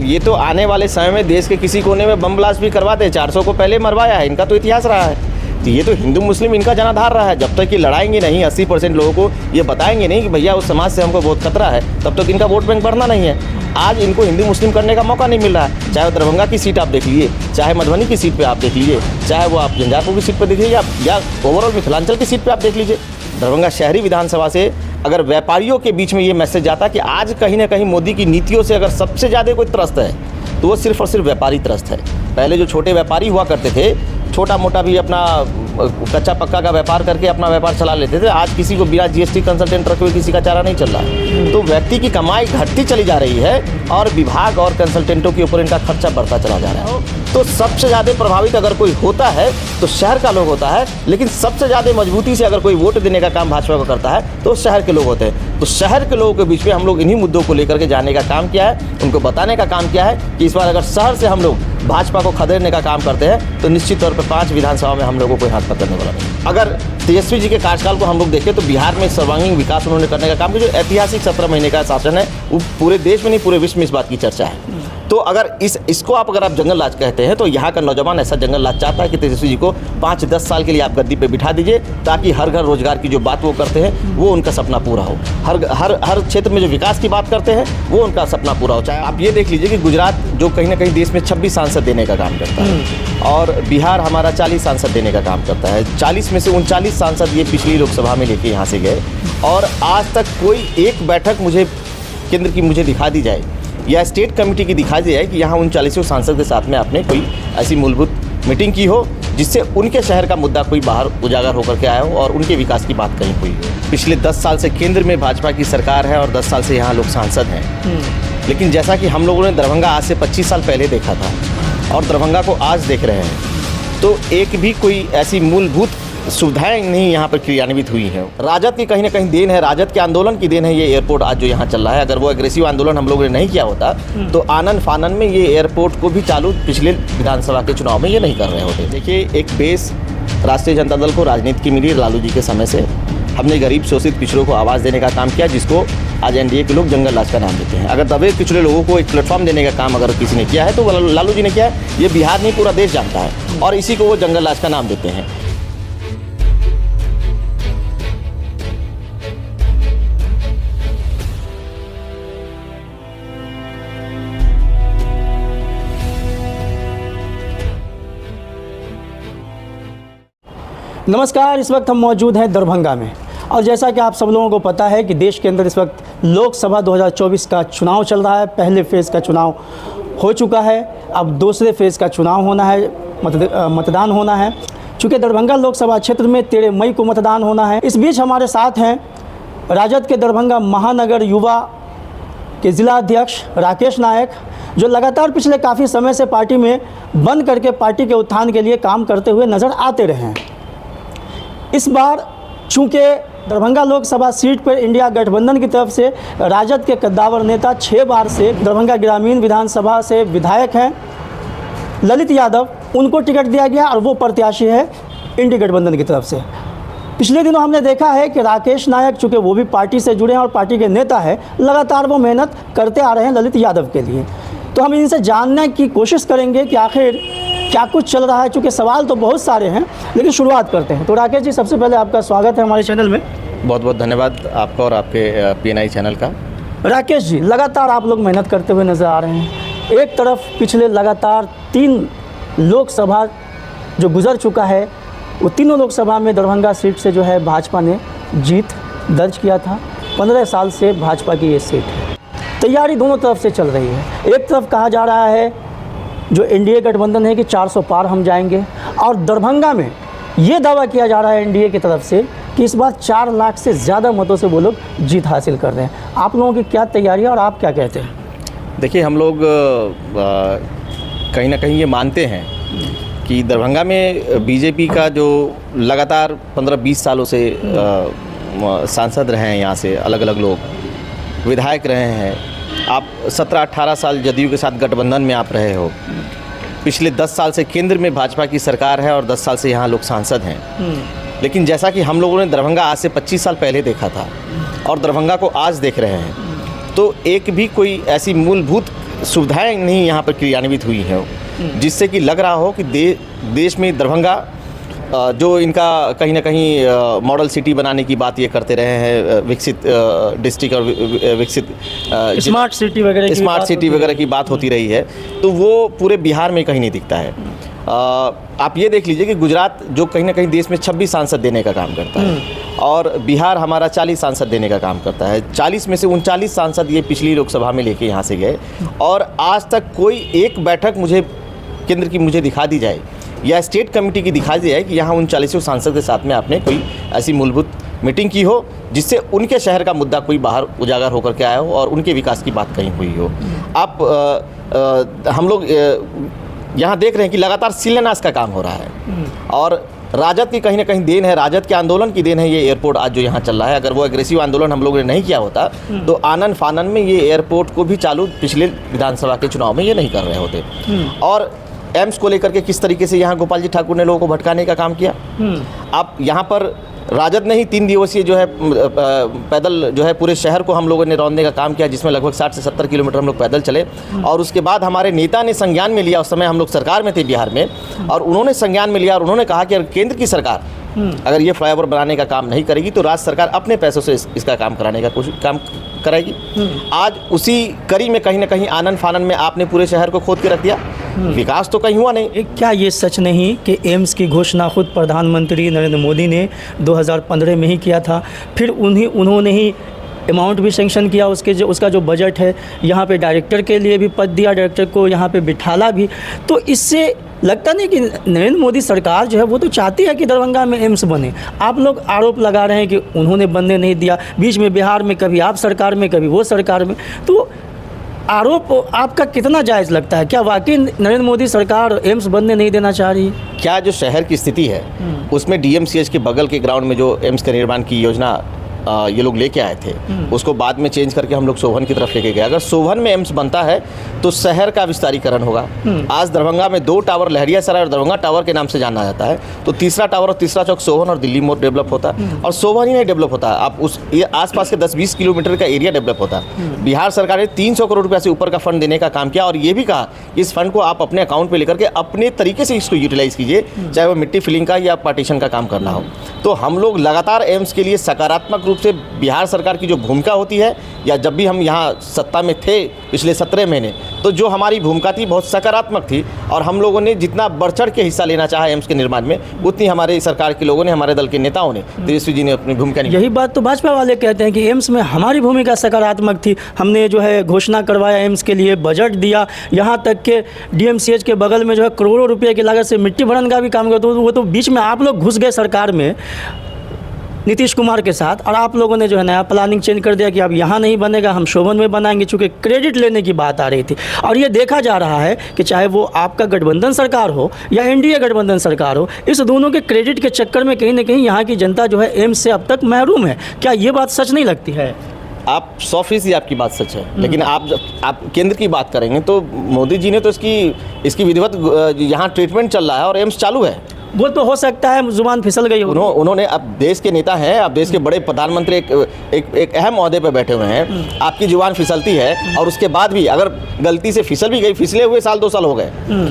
ये तो आने वाले समय में देश के किसी कोने में बम ब्लास्ट भी करवाते हैं। 400 को पहले मरवाया है, इनका तो इतिहास रहा है। तो ये तो हिंदू मुस्लिम इनका जनाधार रहा है। जब तक कि लड़ाएंगे नहीं, 80% लोगों को ये बताएंगे नहीं कि भैया उस समाज से हमको बहुत खतरा है, तब तक इनका वोट बैंक बढ़ना नहीं है। आज इनको हिंदू मुस्लिम करने का मौका नहीं मिल रहा है। चाहे वो दरभंगा की सीट आप देख लीजिए, चाहे मधुबनी की सीट पे आप देख लीजिए, चाहे वो आप झंझारपुर की सीट पे देख लीजिए, या ओवरऑल मिथिलांचल की सीट पे आप देख लीजिए। दरभंगा शहरी विधानसभा से अगर व्यापारियों के बीच में ये मैसेज जाता कि आज कहीं ना कहीं मोदी की नीतियों से अगर सबसे ज़्यादा कोई त्रस्त है तो वो सिर्फ और सिर्फ व्यापारी त्रस्त है। पहले जो छोटे व्यापारी हुआ करते थे, छोटा मोटा भी अपना कच्चा पक्का का व्यापार करके अपना व्यापार चला लेते थे, आज किसी को बिना जीएसटी कंसल्टेंट रखे हुए किसी का चारा नहीं चल रहा है। तो व्यक्ति की कमाई घटती चली जा रही है और विभाग और कंसल्टेंटों के ऊपर इनका खर्चा बढ़ता चला जा रहा है। तो सबसे ज़्यादा प्रभावित अगर कोई होता है तो शहर का लोग होता है, लेकिन सबसे ज़्यादा मजबूती से अगर कोई वोट देने का काम भाजपा को करता है तो शहर के लोग होते हैं। तो शहर के लोगों के बीच में हम लोग इन्हीं मुद्दों को लेकर के जाने का काम किया है, उनको बताने का काम किया है कि इस बार अगर शहर से हम लोग भाजपा को खदेड़ने का काम करते हैं तो निश्चित तौर पर 5 विधानसभा में हम लोगों को हाथ पकड़ने वाला नहीं। अगर तेजस्वी जी के कार्यकाल को हम लोग देखें तो बिहार में सर्वांगीण विकास उन्होंने करने का काम किया। जो ऐतिहासिक 17 महीने का शासन है वो पूरे देश में नहीं पूरे विश्व में इस बात की चर्चा है। तो अगर इसको अगर आप जंगल राज कहते हैं तो यहाँ का नौजवान ऐसा जंगल राज चाहता है कि तेजस्वी जी को 5-10 साल के लिए आप गद्दी पे बिठा दीजिए, ताकि हर घर रोजगार की जो बात वो करते हैं वो उनका सपना पूरा हो। हर क्षेत्र में जो विकास की बात करते हैं वो उनका सपना पूरा हो। चाहे आप ये देख लीजिए कि गुजरात जो कहीं ना कहीं देश में 26 सांसद देने का काम करता है और बिहार हमारा 40 सांसद देने का काम करता है। 40 में से 39 सांसद ये पिछली लोकसभा में लेके यहाँ से गए और आज तक कोई एक बैठक मुझे केंद्र की मुझे दिखा दी जाए या स्टेट कमेटी की दिखा दी जाए कि यहाँ 39 सांसद के साथ में आपने कोई ऐसी मूलभूत मीटिंग की हो जिससे उनके शहर का मुद्दा कोई बाहर उजागर होकर के आया हो और उनके विकास की बात कहीं हुई हो। पिछले 10 साल से केंद्र में भाजपा की सरकार है और 10 साल से यहाँ लोग सांसद हैं, लेकिन जैसा कि हम लोगों ने दरभंगा आज से 25 साल पहले देखा था और दरभंगा को आज देख रहे हैं, तो एक भी कोई ऐसी मूलभूत सुविधाएं नहीं यहाँ पर क्रियान्वित हुई है। राजद की कहीं ना कहीं देन है, राजद के आंदोलन की देन है ये एयरपोर्ट आज जो यहाँ चल रहा है। अगर वो एग्रेसिव आंदोलन हम लोगों ने नहीं किया होता तो आनन फानन में ये एयरपोर्ट को भी चालू पिछले विधानसभा के चुनाव में ये नहीं कर रहे होते। देखिए, एक बेस राष्ट्रीय जनता दल को राजनीति की मिली लालू जी के समय से। हमने गरीब शोषित पिछड़ों को आवाज़ देने का काम किया, जिसको आज एनडीए के लोग जंगल राज का नाम देते हैं। अगर दबे पिछड़े लोगों को एक प्लेटफॉर्म देने का काम अगर किसी ने किया है तो लालू जी ने किया है। ये बिहार नहीं पूरा देश जानता है और इसी को वो जंगल राज का नाम देते हैं। नमस्कार, इस वक्त हम मौजूद हैं दरभंगा में और जैसा कि आप सब लोगों को पता है कि देश के अंदर इस वक्त लोकसभा 2024 का चुनाव चल रहा है। पहले फेज़ का चुनाव हो चुका है, अब दूसरे फेज़ का चुनाव होना है, मतदान होना है। चूँकि दरभंगा लोकसभा क्षेत्र में 13 मई को मतदान होना है। इस बीच हमारे साथ हैं राजद के दरभंगा महानगर युवा के ज़िला अध्यक्ष राकेश नायक, जो लगातार पिछले काफ़ी समय से पार्टी में बंद करके पार्टी के उत्थान के लिए काम करते हुए नज़र आते रहे हैं। इस बार चूँकि दरभंगा लोकसभा सीट पर इंडिया गठबंधन की तरफ से राजद के कद्दावर नेता 6 बार से दरभंगा ग्रामीण विधानसभा से विधायक हैं ललित यादव, उनको टिकट दिया गया और वो प्रत्याशी है इंडिया गठबंधन की तरफ से। पिछले दिनों हमने देखा है कि राकेश नायक, चूँकि वो भी पार्टी से जुड़े हैं और पार्टी के नेता हैं, लगातार वो मेहनत करते आ रहे हैं ललित यादव के लिए। तो हम इनसे जानने की कोशिश करेंगे कि आखिर क्या कुछ चल रहा है। चूँकि सवाल तो बहुत सारे हैं, लेकिन शुरुआत करते हैं। तो राकेश जी, सबसे पहले आपका स्वागत है हमारे चैनल में। बहुत बहुत धन्यवाद आपका और आपके पीएनआई चैनल का। राकेश जी, लगातार आप लोग मेहनत करते हुए नज़र आ रहे हैं। एक तरफ पिछले लगातार 3 लोकसभा जो गुजर चुका है, वो तीनों लोकसभा में दरभंगा सीट से जो है भाजपा ने जीत दर्ज किया था। 15 साल से भाजपा की ये सीट है। तैयारी दोनों तरफ से चल रही है। एक तरफ कहा जा रहा है जो एनडीए गठबंधन है कि 400 पार हम जाएंगे, और दरभंगा में ये दावा किया जा रहा है एनडीए की तरफ से कि इस बार 4 लाख से ज़्यादा मतों से वो लोग जीत हासिल कर रहे हैं। आप लोगों की क्या तैयारी है और आप क्या कहते हैं? देखिए, हम लोग कहीं ना कहीं ये मानते हैं कि दरभंगा में बीजेपी का जो लगातार 15-20 सालों से सांसद रहे हैं, यहाँ से अलग अलग लोग विधायक रहे हैं। आप 17-18 साल जदयू के साथ गठबंधन में आप रहे हो। पिछले 10 साल से केंद्र में भाजपा की सरकार है और 10 साल से यहाँ लोग सांसद हैं। लेकिन जैसा कि हम लोगों ने दरभंगा आज से 25 साल पहले देखा था और दरभंगा को आज देख रहे हैं, तो एक भी कोई ऐसी मूलभूत सुविधाएं नहीं यहाँ पर क्रियान्वित हुई हैं, जिससे कि लग रहा हो कि देश में दरभंगा जो इनका कहीं ना कहीं मॉडल सिटी बनाने की बात ये करते रहे हैं, विकसित डिस्ट्रिक्ट और विकसित स्मार्ट सिटी वगैरह की बात होती रही है, तो वो पूरे बिहार में कहीं नहीं दिखता है। आप ये देख लीजिए कि गुजरात जो कहीं ना कहीं देश में 26 सांसद देने का काम करता है और बिहार हमारा 40 सांसद देने का काम करता है। 40 में से 39 सांसद ये पिछली लोकसभा में लेके यहाँ से गए और आज तक कोई एक बैठक मुझे केंद्र की मुझे दिखा दी जाए या स्टेट कमेटी की दिखा दी जाए कि यहाँ 39 सांसद के साथ में आपने कोई ऐसी मूलभूत मीटिंग की हो जिससे उनके शहर का मुद्दा कोई बाहर उजागर होकर के आया हो और उनके विकास की बात कहीं हुई हो। आप हम लोग यहाँ देख रहे हैं कि लगातार शिलान्यास का काम हो रहा है और राजद की कहीं ना कहीं देन है, राजद के आंदोलन की देन है ये एयरपोर्ट आज जो यहाँ चल रहा है। अगर वो एग्रेसिव आंदोलन हम लोगों ने नहीं किया होता तो आनन फानन में ये एयरपोर्ट को भी चालू पिछले विधानसभा के चुनाव में ये नहीं कर रहे होते। और एम्स को लेकर के किस तरीके से यहाँ गोपाल जी ठाकुर ने लोगों को भटकाने का काम किया। आप यहाँ पर राजद ने ही 3 दिवसीय जो है पैदल जो है पूरे शहर को हम लोगों ने रौंदने का काम किया, जिसमें लगभग 60 से 70 किलोमीटर हम लोग पैदल चले और उसके बाद हमारे नेता ने संज्ञान में लिया। उस समय हम लोग सरकार में थे बिहार में और उन्होंने संज्ञान में लिया और उन्होंने कहा कि केंद्र की सरकार अगर ये फ्लाईओवर बनाने का काम नहीं करेगी तो राज्य सरकार अपने पैसों से इसका काम कराने का काम करेगी। आज उसी कड़ी में कहीं ना कहीं आनन फानन में आपने पूरे शहर को खोद के रख दिया, विकास तो कहीं हुआ नहीं। क्या ये सच नहीं कि एम्स की घोषणा खुद प्रधानमंत्री नरेंद्र मोदी ने 2015 में ही किया था, फिर उन्होंने ही अमाउंट भी सेंक्शन किया, उसका जो बजट है यहाँ पे डायरेक्टर के लिए भी पद दिया, डायरेक्टर को यहाँ पे बिठाला भी। तो इससे लगता नहीं कि नरेंद्र मोदी सरकार जो है वो तो चाहती है कि दरभंगा में एम्स बने। आप लोग आरोप लगा रहे हैं कि उन्होंने बनने नहीं दिया, बीच में बिहार में कभी आप सरकार में कभी वो सरकार में, तो आरोप आपका कितना जायज़ लगता है? क्या वाकई नरेंद्र मोदी सरकार एम्स बनने नहीं देना चाह रही है? क्या जो शहर की स्थिति है उसमें DMCH के बगल के ग्राउंड में जो एम्स का निर्माण की योजना ये लोग लेके आए थे, उसको बाद में चेंज करके हम लोग सोभन की तरफ लेके गए। अगर सोभन में एम्स बनता है तो शहर का विस्तारीकरण होगा। आज दरभंगा में 2 टावर लहरियासराय और दरभंगा टावर के नाम से जाना जाता है, तो तीसरा टावर और तीसरा चौक सोभन और दिल्ली मोड़ डेवलप होता है और सोभन ही नहीं डेवलप होता है, आप उस ये आसपास के 10-20 किलोमीटर का एरिया डेवलप होता है। बिहार सरकार ने 300 करोड़ रुपये से ऊपर का फंड देने का काम किया और ये भी कहा इस फंड को आप अपने अकाउंट पर लेकर के अपने तरीके से इसको यूटिलाइज कीजिए, चाहे वो मिट्टी फिलिंग का या पार्टीशन का काम करना हो। तो हम लोग लगातार एम्स के लिए सकारात्मक रूप से बिहार सरकार की जो भूमिका होती है, या जब भी हम यहाँ सत्ता में थे पिछले 17 महीने, तो जो हमारी भूमिका थी बहुत सकारात्मक थी और हम लोगों ने जितना बढ़ चढ़ के हिस्सा लेना चाहा एम्स के निर्माण में, उतनी हमारे सरकार के लोगों ने, हमारे दल के नेताओं ने, तेजस्वी जी ने अपनी भूमिका नहीं। यही बात तो भाजपा वाले कहते हैं कि एम्स में हमारी भूमिका सकारात्मक थी, हमने जो है घोषणा करवाया एम्स के लिए, बजट दिया, यहाँ तक के DMCH के बगल में जो है करोड़ों रुपये की लागत से मिट्टी भरन का भी काम किया। तो वो तो बीच में आप लोग घुस गए सरकार में नीतीश कुमार के साथ और आप लोगों ने जो है नया प्लानिंग चेंज कर दिया कि अब यहाँ नहीं बनेगा, हम शोभन में बनाएंगे, चूँकि क्रेडिट लेने की बात आ रही थी। और ये देखा जा रहा है कि चाहे वो आपका गठबंधन सरकार हो या NDA गठबंधन सरकार हो, इस दोनों के क्रेडिट के चक्कर में कहीं ना कहीं यहाँ की जनता जो है एम्स से अब तक महरूम है। क्या ये बात सच नहीं लगती है? आप 100% आपकी बात सच है, लेकिन आप केंद्र की बात करेंगे तो मोदी जी ने तो इसकी विधिवत यहाँ ट्रीटमेंट चल रहा है और एम्स चालू है। वो तो हो सकता है जुबान फिसल गई। उन्होंने, अब देश के नेता हैं, अब देश के बड़े प्रधानमंत्री एक अहम ओहदे पर बैठे हुए हैं, आपकी जुबान फिसलती है और उसके बाद भी अगर गलती से फिसल भी गई, फिसले हुए 1-2 साल हो गए,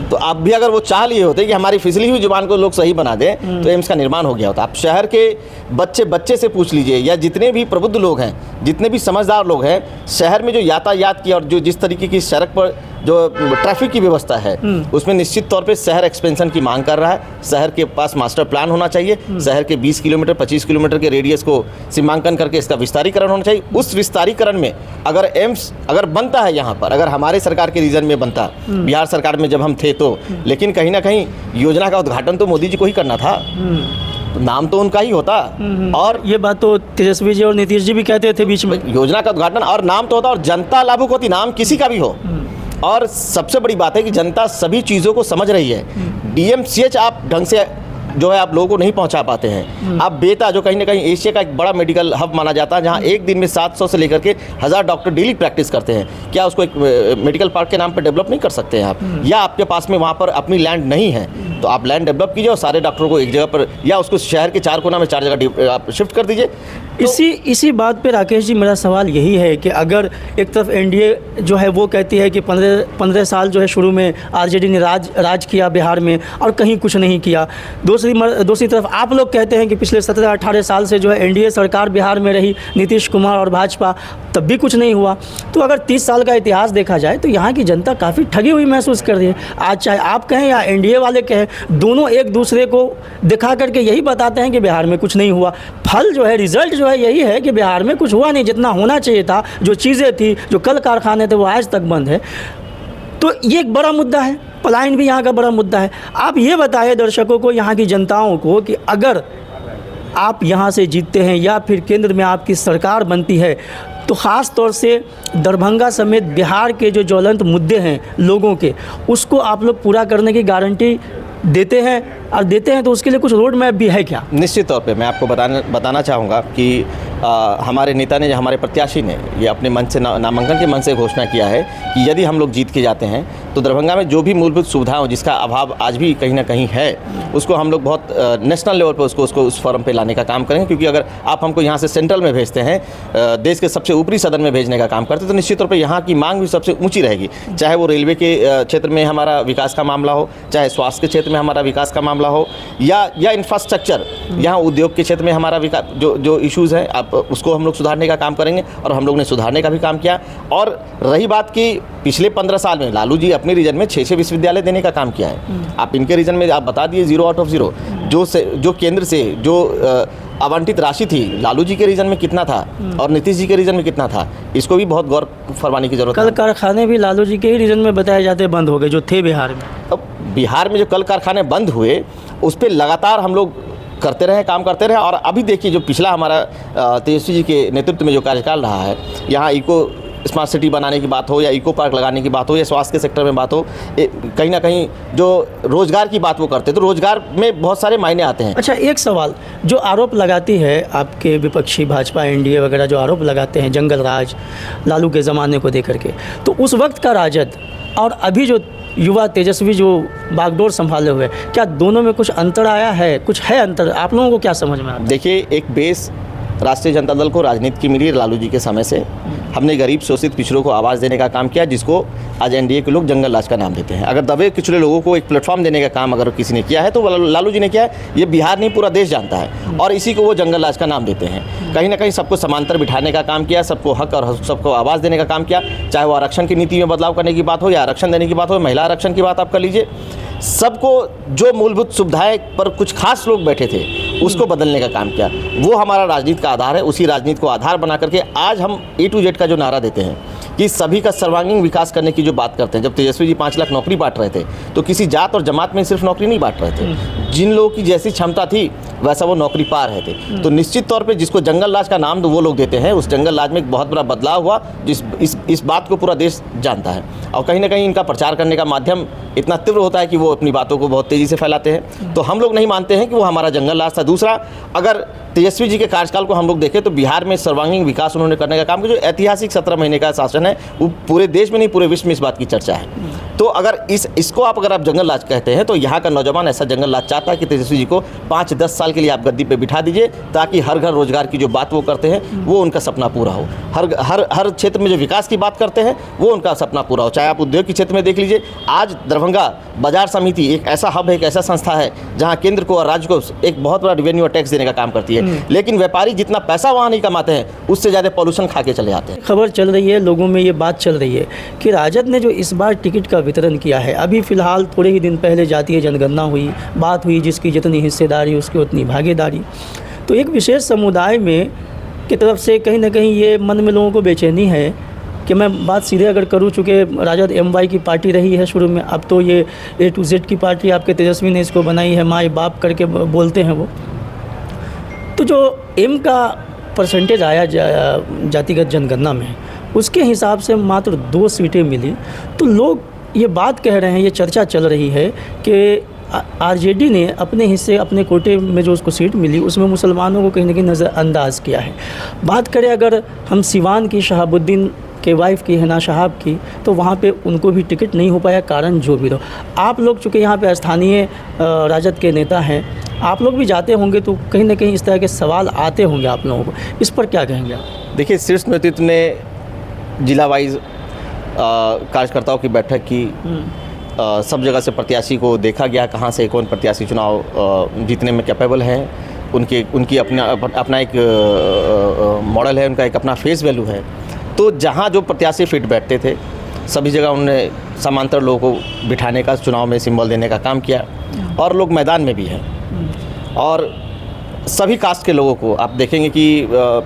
तो आप भी अगर वो चाह लिए होते कि हमारी फिसली हुई जुबान को लोग सही बना दें तो एम्स का निर्माण हो गया होता। आप शहर के बच्चे से पूछ लीजिए या जितने भी प्रबुद्ध लोग हैं, जितने भी समझदार लोग हैं, शहर में जो यातायात की और जो जिस तरीके की सड़क पर जो ट्रैफिक की व्यवस्था है उसमें निश्चित तौर पे शहर एक्सपेंशन की मांग कर रहा है। शहर के पास मास्टर प्लान होना चाहिए, शहर के 20 किलोमीटर 25 किलोमीटर के रेडियस को सीमांकन करके इसका विस्तारीकरण होना चाहिए। उस विस्तारीकरण में अगर एम्स अगर बनता है यहाँ पर, अगर हमारे सरकार के रीजन में बनता, बिहार सरकार में जब हम थे तो, लेकिन कहीं ना कहीं योजना का उद्घाटन तो मोदी जी को ही करना था, नाम तो उनका ही होता। और ये बात तो तेजस्वी जी और नीतीश जी भी कहते थे बीच में, योजना का उद्घाटन और नाम तो होता और जनता लाभुक होती, नाम किसी का भी हो। और सबसे बड़ी बात है कि जनता सभी चीज़ों को समझ रही है। DMCH आप ढंग से जो है आप लोगों को नहीं पहुंचा पाते हैं। आप बेता जो कहीं ना कहीं एशिया का एक बड़ा मेडिकल हब माना जाता है, जहां एक दिन में 700 से लेकर के 1000 डॉक्टर डेली प्रैक्टिस करते हैं, क्या उसको एक मेडिकल पार्क के नाम पर डेवलप नहीं कर सकते हैं आप? या आपके पास में वहाँ पर अपनी लैंड नहीं है तो आप लैंड डेवलप कीजिए और सारे डॉक्टरों को एक जगह पर, या उसको शहर के 4 कोना में 4 जगह आप शिफ्ट कर दीजिए। इसी बात पे राकेश जी मेरा सवाल यही है कि अगर एक तरफ एनडीए जो है वो कहती है कि 15 साल जो है शुरू में आरजेडी ने राज किया बिहार में और कहीं कुछ नहीं किया, दूसरी तरफ आप लोग कहते हैं कि पिछले 17-18 साल से जो है एनडीए सरकार बिहार में रही, नीतीश कुमार और भाजपा, तब भी कुछ नहीं हुआ। तो अगर 30 साल का इतिहास देखा जाए तो यहाँ की जनता काफ़ी ठगी हुई महसूस कर रही है। आज चाहे आप कहें या एनडीए वाले कहें, दोनों एक दूसरे को दिखा करके यही बताते हैं कि बिहार में कुछ नहीं हुआ। फल जो है, रिजल्ट जो है यही है कि बिहार में कुछ हुआ नहीं, जितना होना चाहिए था, जो चीज़ें थी, जो कल कारखाने थे, वो आज तक बंद है। तो ये एक बड़ा मुद्दा है, पलायन भी यहाँ का बड़ा मुद्दा है। आप ये बताइए दर्शकों को, यहाँ की जनताओं को, कि अगर आप यहाँ से जीतते हैं या फिर केंद्र में आपकी सरकार बनती है तो ख़ास तौर से दरभंगा समेत बिहार के जो ज्वलंत मुद्दे हैं लोगों के, उसको आप लोग पूरा करने की गारंटी देते हैं, और देते हैं तो उसके लिए कुछ रोड मैप भी है क्या? निश्चित तौर पे मैं आपको बताना चाहूँगा कि हमारे नेता ने, हमारे प्रत्याशी ने ये अपने मन से नामांकन के मन से घोषणा किया है कि यदि हम लोग जीत के जाते हैं तो दरभंगा में जो भी मूलभूत सुविधाओं जिसका अभाव आज भी कहीं ना कहीं है, उसको हम लोग बहुत नेशनल लेवल पर उसको उस फॉर्म पे लाने का काम करेंगे। क्योंकि अगर आप हमको यहाँ से सेंट्रल में भेजते हैं, देश के सबसे ऊपरी सदन में भेजने का काम करते हैं, तो निश्चित तौर पर यहाँ की मांग भी सबसे ऊँची रहेगी। चाहे वो रेलवे के क्षेत्र में हमारा विकास का मामला हो, चाहे स्वास्थ्य के क्षेत्र में हमारा विकास का मामला हो, या इंफ्रास्ट्रक्चर, यहाँ उद्योग के क्षेत्र में हमारा विकास जो इश्यूज़ हैं, आप उसको हम लोग सुधारने का काम करेंगे, और हम लोग ने सुधारने का भी काम किया। और रही बात कि पिछले 15 साल में लालू जी अपने रीजन में 6 विश्वविद्यालय देने का काम किया है। आप इनके रीजन में आप बता दिए 0 आउट ऑफ 0 जो केंद्र से जो आवंटित राशि थी, लालू जी के रीजन में कितना था और नीतीश जी के रीजन में कितना था, इसको भी बहुत गौर फरमाने की जरूरत है। कल कारखाने भी लालू जी के ही रीजन में बताए जाते बंद हो गए जो थे बिहार में। अब बिहार में जो कल कारखाने बंद हुए, उस पर लगातार हम लोग करते रहे, काम करते रहे। और अभी देखिए जो पिछला हमारा तेजस्वी जी के नेतृत्व में जो कार्यकाल रहा है, यहाँ इको स्मार्ट सिटी बनाने की बात हो, या इको पार्क लगाने की बात हो, या स्वास्थ्य के सेक्टर में बात हो, कहीं ना कहीं जो रोजगार की बात वो करते हैं, तो रोजगार में बहुत सारे मायने आते हैं। अच्छा, एक सवाल जो आरोप लगाती है आपके विपक्षी भाजपा एनडीए वगैरह, जो आरोप लगाते हैं जंगल राज लालू के ज़माने को देकर के, तो उस वक्त का राजद और अभी जो युवा तेजस्वी जो बागडोर संभाले हुए, क्या दोनों में कुछ अंतर आया है? कुछ है अंतर? आप लोगों को क्या समझ में आता है? देखिए, एक बेस राष्ट्रीय जनता दल को राजनीति की मिली लालू जी के समय से। हमने गरीब शोषित पिछड़ों को आवाज़ देने का काम किया, जिसको आज एनडीए के लोग जंगल राज का नाम देते हैं। अगर दबे पिछड़े लोगों को एक प्लेटफॉर्म देने का काम अगर किसी ने किया है तो वो लालू जी ने किया है। ये बिहार नहीं, पूरा देश जानता है, और इसी को वो जंगल राज का नाम देते हैं। कहीं ना कहीं सबको समांतर बिठाने का काम किया, सबको हक और सबको आवाज़ देने का काम किया। चाहे वो आरक्षण की नीति में बदलाव करने की बात हो, या आरक्षण देने की बात हो, महिला आरक्षण की बात आप कर लीजिए, सबको जो मूलभूत सुविधाएं पर कुछ खास लोग बैठे थे उसको बदलने का काम किया। वो हमारा राजनीति का आधार है। उसी राजनीति को आधार बना करके आज हम A to Z का जो नारा देते हैं कि सभी का सर्वांगीण विकास करने की जो बात करते हैं। जब तेजस्वी जी 5 लाख नौकरी बांट रहे थे तो किसी जात और जमात में सिर्फ नौकरी नहीं बांट रहे थे, जिन लोगों की जैसी क्षमता थी वैसा वो नौकरी पा रहे थे। तो निश्चित तौर पे जिसको जंगल राज का नाम वो लोग देते हैं, उस जंगल राज में एक बहुत बड़ा बदलाव हुआ, इस बात को पूरा देश जानता है। और कहीं ना कहीं इनका प्रचार करने का माध्यम इतना तीव्र होता है कि वो अपनी बातों को बहुत तेज़ी से फैलाते हैं। तो हम लोग नहीं मानते हैं कि वो हमारा जंगल राज था। दूसरा, अगर तेजस्वी जी के कार्यकाल को हम लोग देखें तो बिहार में सर्वांगीण विकास उन्होंने करने का काम किया। जो ऐतिहासिक 17 महीने का शासन है वो पूरे देश में नहीं, पूरे विश्व में इस बात की चर्चा है। तो अगर इसको अगर आप जंगल राज कहते हैं तो यहाँ का नौजवान ऐसा जंगल राज चाहता है कि तेजस्वी जी को 5-10 साल के लिए आप गद्दी पे बिठा दीजिए, ताकि हर घर रोजगार की जो बात वो करते हैं वो उनका सपना पूरा हो। हर क्षेत्र में जो विकास की बात करते हैं वो उनका सपना पूरा हो। चाहे आप उद्योग के क्षेत्र में देख लीजिए, आज दरभंगा बाजार समिति एक ऐसा हब है, एक ऐसा संस्था है जहाँ केंद्र को और राज्य को एक बहुत बड़ा रेवेन्यू और टैक्स देने का काम करती है। लेकिन व्यापारी जितना पैसा वहाँ नहीं कमाते हैं उससे ज़्यादा पॉल्यूशन खा के चले जाते हैं। खबर चल रही है, लोगों में ये बात चल रही है कि राजद ने जो इस बार टिकट का वितरण किया है, अभी फ़िलहाल थोड़े ही दिन पहले जातीय जनगणना हुई, बात हुई जिसकी जितनी हिस्सेदारी उसकी उतनी भागीदारी। तो एक विशेष समुदाय में की तरफ से कहीं ना कहीं ये मन में लोगों को बेचैनी है कि मैं बात सीधे अगर करूँ, चूँकि राजद MY की पार्टी रही है शुरू में, अब तो ये A to Z की पार्टी आपके तेजस्वी ने इसको बनाई है, माँ बाप करके बोलते हैं वो। तो जो M का परसेंटेज आया जातिगत जनगणना में, उसके हिसाब से मात्र 2 सीटें मिली। तो लोग ये बात कह रहे हैं, ये चर्चा चल रही है कि आरजेडी ने अपने हिस्से, अपने कोटे में जो उसको सीट मिली, उसमें मुसलमानों को कहीं ना कहीं नज़रअंदाज किया है। बात करें अगर हम सिवान की, शहाबुद्दीन के वाइफ की, हिना शहाब की, तो वहाँ पे उनको भी टिकट नहीं हो पाया, कारण जो भी रहो। आप लोग चूँकि यहाँ पे स्थानीय राजद के नेता हैं, आप लोग भी जाते होंगे तो कहीं ना कहीं इस तरह के सवाल आते होंगे आप लोगों को, इस पर क्या कहेंगे आप? देखिए, शीर्ष नेतृत्व ने जिला वाइज कार्यकर्ताओं की बैठक की, सब जगह से प्रत्याशी को देखा गया, कहाँ से कौन प्रत्याशी चुनाव जीतने में कैपेबल हैं, उनकी अपना एक मॉडल है, उनका एक अपना फेस वैल्यू है। तो जहाँ जो प्रत्याशी फिट बैठते थे, सभी जगह उन्होंने समांतर लोगों को बिठाने का, चुनाव में सिंबल देने का काम किया, और लोग मैदान में भी हैं। और सभी कास्ट के लोगों को आप देखेंगे कि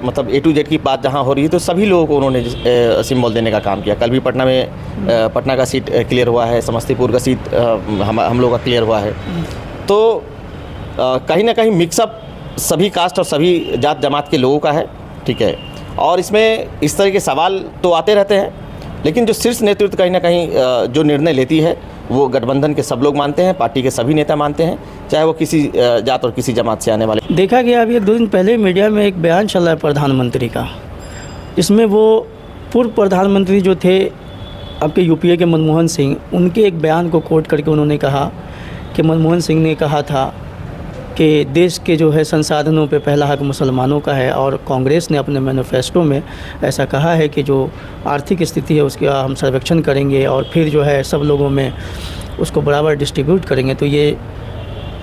मतलब A to Z की बात जहाँ हो रही है, तो सभी लोगों को उन्होंने सिंबल देने का काम किया। कल भी पटना में पटना का सीट क्लियर हुआ है, समस्तीपुर का सीट हम लोग का क्लियर हुआ है। तो कहीं ना कहीं मिक्सअप सभी कास्ट और सभी जात जमात के लोगों का है, ठीक है। और इसमें इस तरह के सवाल तो आते रहते हैं, लेकिन जो शीर्ष नेतृत्व कहीं ना कहीं जो निर्णय लेती है, वो गठबंधन के सब लोग मानते हैं, पार्टी के सभी नेता मानते हैं, चाहे वो किसी जात और किसी जमात से आने वाले। देखा गया अभी 1-2 दिन पहले मीडिया में एक बयान चल रहा है प्रधानमंत्री का, इसमें वो पूर्व प्रधानमंत्री जो थे आपके यूपीए के मनमोहन सिंह, उनके एक बयान को कोट करके उन्होंने कहा कि मनमोहन सिंह ने कहा था कि देश के जो है संसाधनों पे पहला हक मुसलमानों का है, और कांग्रेस ने अपने मैनिफेस्टो में ऐसा कहा है कि जो आर्थिक स्थिति है उसका हम सर्वेक्षण करेंगे और फिर जो है सब लोगों में उसको बराबर डिस्ट्रीब्यूट करेंगे। तो ये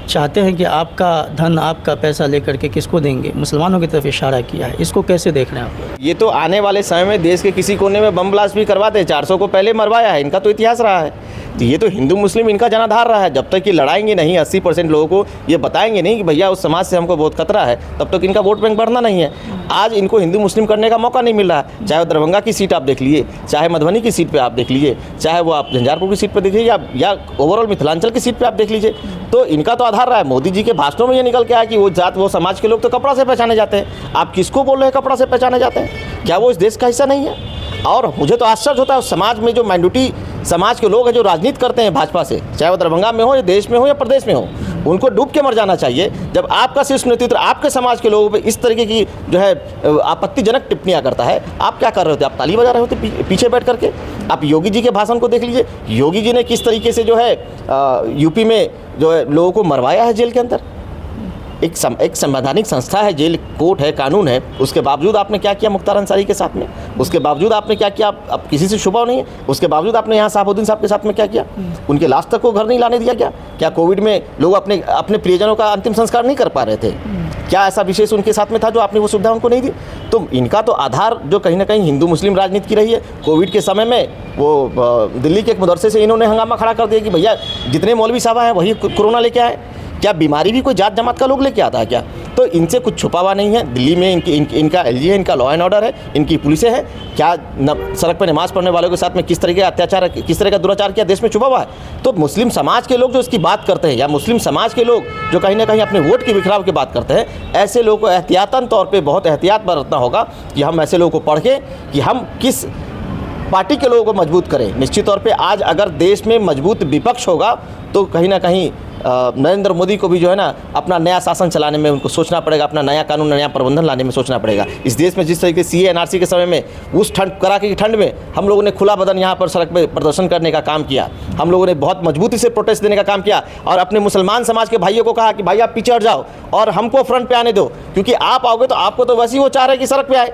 चाहते हैं कि आपका धन, आपका पैसा लेकर के किसको देंगे, मुसलमानों की तरफ इशारा किया है। इसको कैसे देख रहे हैं आप? ये तो आने वाले समय में देश के किसी कोने में बम ब्लास्ट भी करवाते हैं, 400 को पहले मरवाया है, इनका तो इतिहास रहा है। तो ये तो हिंदू मुस्लिम इनका जनाधार रहा है। जब तक कि लड़ाएंगे नहीं, 80% लोगों को ये बताएंगे नहीं कि भैया उस समाज से हमको बहुत खतरा है, तब तक इनका वोट बैंक बढ़ना नहीं है। आज इनको हिंदू मुस्लिम करने का मौका नहीं मिल रहा है। चाहे वो दरभंगा की सीट आप देख लीजिए, चाहे मधुबनी की सीट पे आप देख लीजिए, चाहे वो आप झंझारपुर की सीट पे देख लीजिए, या ओवरऑल मिथिलांचल की सीट पे आप देख लीजिए, तो इनका तो आधार रहा है। मोदी जी के भाषणों में ये निकल के आया कि वो जात, वो समाज के लोग तो कपड़ा से पहचाने जाते हैं। आप किसको बोल रहे हैं कपड़ा से पहचाने जाते हैं? क्या वो इस देश का हिस्सा नहीं है? और मुझे तो आश्चर्य होता है उस समाज में जो माइनॉरिटी समाज के लोग हैं, जो राजनीति करते हैं भाजपा से, चाहे वो दरभंगा में हो या देश में हो या प्रदेश में हो, उनको डूब के मर जाना चाहिए। जब आपका शीर्ष नेतृत्व आपके समाज के लोगों पे इस तरीके की जो है आपत्तिजनक टिप्पणियां करता है, आप क्या कर रहे होते? आप ताली बजा रहे होते पीछे बैठ करके। आप योगी जी के भाषण को देख लीजिए, योगी जी ने किस तरीके से जो है यूपी में जो है लोगों को मरवाया है जेल के अंदर। एक संवैधानिक संस्था है, जेल कोर्ट है, कानून है, उसके बावजूद आपने क्या किया मुख्तार अंसारी के साथ में? उसके बावजूद आपने क्या किया? अब किसी से छुपा नहीं है। उसके बावजूद आपने यहाँ शहाबुद्दीन साहब के साथ में क्या किया? उनके लाश तक को घर नहीं लाने दिया क्या कोविड में लोग अपने प्रियजनों का अंतिम संस्कार नहीं कर पा रहे थे? क्या ऐसा विशेष उनके साथ में था जो आपने वो सुविधा उनको नहीं दी? तो इनका तो आधार जो कहीं ना कहीं हिंदू मुस्लिम राजनीति की रही है। कोविड के समय में वो दिल्ली के एक मदरसे से इन्होंने हंगामा खड़ा कर दिया कि भैया जितने मौलवी साहब हैं वही कोरोना लेके आए। क्या बीमारी भी कोई जात जमात का लोग लेके आता है क्या? तो इनसे कुछ छुपा हुआ नहीं है। दिल्ली में इनका LG है, इनका लॉ एंड ऑर्डर है, इनकी पुलिसें हैं। क्या सड़क पर नमाज पढ़ने वालों के साथ में किस तरह के अत्याचार, किस तरह का दुराचार किया देश में छुपा हुआ है? तो मुस्लिम समाज के लोग जो इसकी बात करते हैं, या मुस्लिम समाज के लोग जो कहीं ना कहीं अपने वोट के बिखराव की बात करते हैं, ऐसे लोगों को एहतियातन तौर पर बहुत एहतियात बरतना होगा कि हम ऐसे लोगों को पढ़ के कि हम किस पार्टी के लोगों को मजबूत करें। निश्चित तौर पे आज अगर देश में मजबूत विपक्ष होगा तो कहीं ना कहीं नरेंद्र मोदी को भी जो है ना अपना नया शासन चलाने में उनको सोचना पड़ेगा, अपना नया कानून, नया प्रबंधन लाने में सोचना पड़ेगा। इस देश में जिस तरीके से CA NRC के समय में उस कड़ाके की ठंड में हम लोगों ने खुला बदन यहाँ पर सड़क पे प्रदर्शन करने का काम किया, हम लोगों ने बहुत मजबूती से प्रोटेस्ट देने का काम किया, और अपने मुसलमान समाज के भाइयों को कहा कि भाई आप पीछे हट जाओ और हमको फ्रंट पे आने दो, क्योंकि आप आओगे तो आपको तो वैसे ही वो चाह रहे हैं कि सड़क पे आए,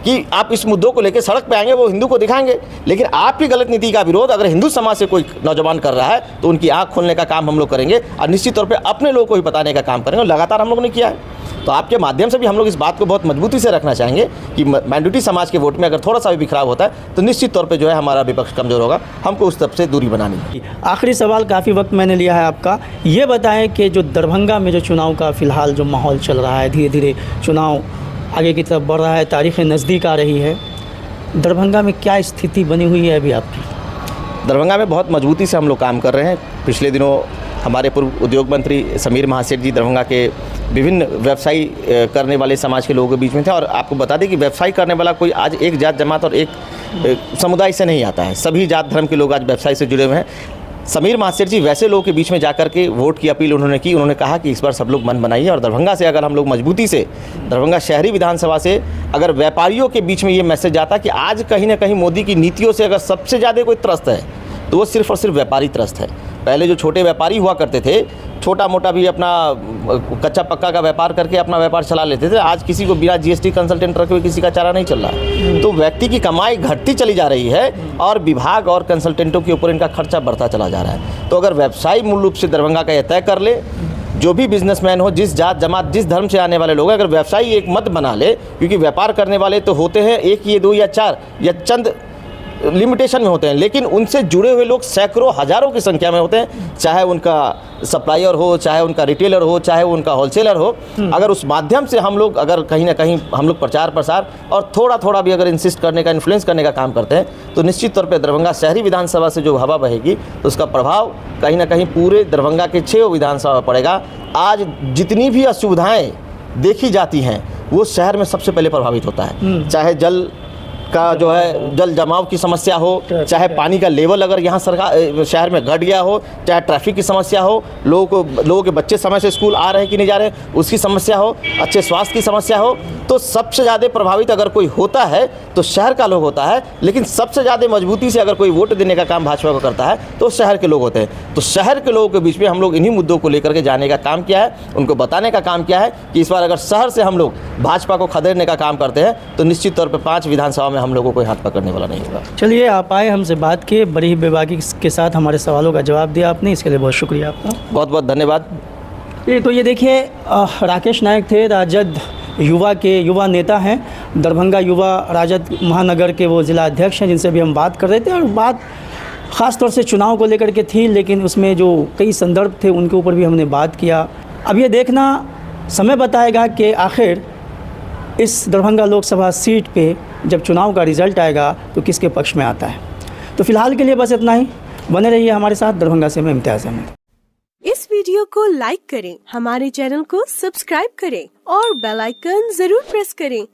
कि आप इस मुद्दों को लेकर सड़क पे आएंगे, वो हिंदू को दिखाएंगे। लेकिन आपकी गलत नीति का विरोध अगर हिंदू समाज से कोई नौजवान कर रहा है तो उनकी आंख खोलने का काम हम लोग करेंगे, और निश्चित तौर पे अपने लोगों को भी बताने का काम करेंगे। लगातार हम लोगों ने किया है। तो आपके माध्यम से भी हम लोग इस बात को बहुत मजबूती से रखना चाहेंगे कि माइनॉरिटी समाज के वोट में अगर थोड़ा सा भी बिखराव होता है तो निश्चित तौर पर जो है हमारा विपक्ष कमजोर होगा। हमको उस तरफ से दूरी बनानी है। आखिरी सवाल, काफ़ी वक्त मैंने लिया है आपका, ये बताएं कि जो दरभंगा में जो चुनाव का फिलहाल जो माहौल चल रहा है, धीरे धीरे चुनाव आगे की तरफ बढ़ रहा है, तारीखें नज़दीक आ रही है, दरभंगा में क्या स्थिति बनी हुई है अभी आपकी? दरभंगा में बहुत मजबूती से हम लोग काम कर रहे हैं। पिछले दिनों हमारे पूर्व उद्योग मंत्री समीर महासेठ जी दरभंगा के विभिन्न व्यवसायी करने वाले समाज के लोगों के बीच में थे। और आपको बता दें कि व्यवसाय करने वाला कोई आज एक जात जमात और एक समुदाय से नहीं आता है, सभी जात धर्म के लोग आज व्यवसाय से जुड़े हुए हैं। समीर महासेठ जी वैसे लोगों के बीच में जाकर के वोट की अपील उन्होंने की। उन्होंने कहा कि इस बार सब लोग मन बनाइए और दरभंगा से अगर हम लोग मजबूती से, दरभंगा शहरी विधानसभा से अगर व्यापारियों के बीच में ये मैसेज जाता कि आज कहीं ना कहीं मोदी की नीतियों से अगर सबसे ज़्यादा कोई त्रस्त है तो वो सिर्फ और सिर्फ व्यापारी त्रस्त है। पहले जो छोटे व्यापारी हुआ करते थे, छोटा मोटा भी अपना कच्चा पक्का का व्यापार करके अपना व्यापार चला लेते थे, आज किसी को बिना जीएसटी कंसल्टेंट रखे हुए किसी का चारा नहीं चल रहा है। तो व्यक्ति की कमाई घटती चली जा रही है और विभाग और कंसल्टेंटों के ऊपर इनका खर्चा बढ़ता चला जा रहा है। तो अगर व्यवसायी मूल रूप से दरभंगा का यह तय कर ले, जो भी बिजनेसमैन हो, जिस जात जमात जिस धर्म से आने वाले लोग हैं, अगर व्यवसायी एक मत बना ले, क्योंकि व्यापार करने वाले तो होते हैं एक या दो या चार या चंद लिमिटेशन में होते हैं, लेकिन उनसे जुड़े हुए लोग सैकड़ों हज़ारों की संख्या में होते हैं, चाहे उनका सप्लायर हो, चाहे उनका रिटेलर हो, चाहे उनका होलसेलर हो। अगर उस माध्यम से हम लोग अगर कहीं ना कहीं हम लोग प्रचार प्रसार और थोड़ा थोड़ा भी अगर इंसिस्ट करने का, इन्फ्लुएंस करने का काम करते हैं तो निश्चित तौर पे दरभंगा शहरी विधानसभा से जो हवा बहेगी तो उसका प्रभाव कहीं ना कहीं पूरे दरभंगा के 6 विधानसभा में पड़ेगा। आज जितनी भी असुविधाएँ देखी जाती हैं वो शहर में सबसे पहले प्रभावित होता है, चाहे जल का जो है जल जमाव की समस्या हो, चाहे पानी का लेवल अगर यहाँ सरकार शहर में घट गया हो, चाहे ट्रैफिक की समस्या हो, लोगों के बच्चे समय से स्कूल आ रहे हैं कि नहीं जा रहे हैं उसकी समस्या हो, अच्छे स्वास्थ्य की समस्या हो, तो सबसे ज़्यादा प्रभावित अगर कोई होता है तो शहर का लोग होता है। लेकिन सबसे ज़्यादा मजबूती से अगर कोई वोट देने का काम भाजपा को करता है तो शहर के लोग होते हैं। तो शहर के लोगों के बीच में हम लोग इन्हीं मुद्दों को लेकर के जाने का काम किया है, उनको बताने का काम किया है कि इस बार अगर शहर से हम लोग भाजपा को खदेड़ने का काम करते हैं तो निश्चित तौर पर 5 विधानसभा में हम लोगों को हाथ पकड़ने वाला नहीं होगा। चलिए, आप आए, हमसे बात किए, बड़ी ही बेबाकी के साथ हमारे सवालों का जवाब दिया आपने, इसके लिए बहुत शुक्रिया आपका। बहुत बहुत धन्यवाद। तो ये देखिए, राकेश नायक थे, राजद युवा के युवा नेता हैं, दरभंगा युवा राजद महानगर के वो ज़िला अध्यक्ष हैं, जिनसे भी हम बात कर रहे थे। और बात ख़ास तौर से चुनाव को लेकर के थी, लेकिन उसमें जो कई संदर्भ थे उनके ऊपर भी हमने बात किया। अब ये देखना समय बताएगा कि आखिर इस दरभंगा लोकसभा सीट पे जब चुनाव का रिज़ल्ट आएगा तो किसके पक्ष में आता है। तो फिलहाल के लिए बस इतना ही। बने रहिए हमारे साथ। दरभंगा से मैं इम्तियाज़ अहमद। इस वीडियो को लाइक करें, हमारे चैनल को सब्सक्राइब करें और बेल आइकन जरूर प्रेस करें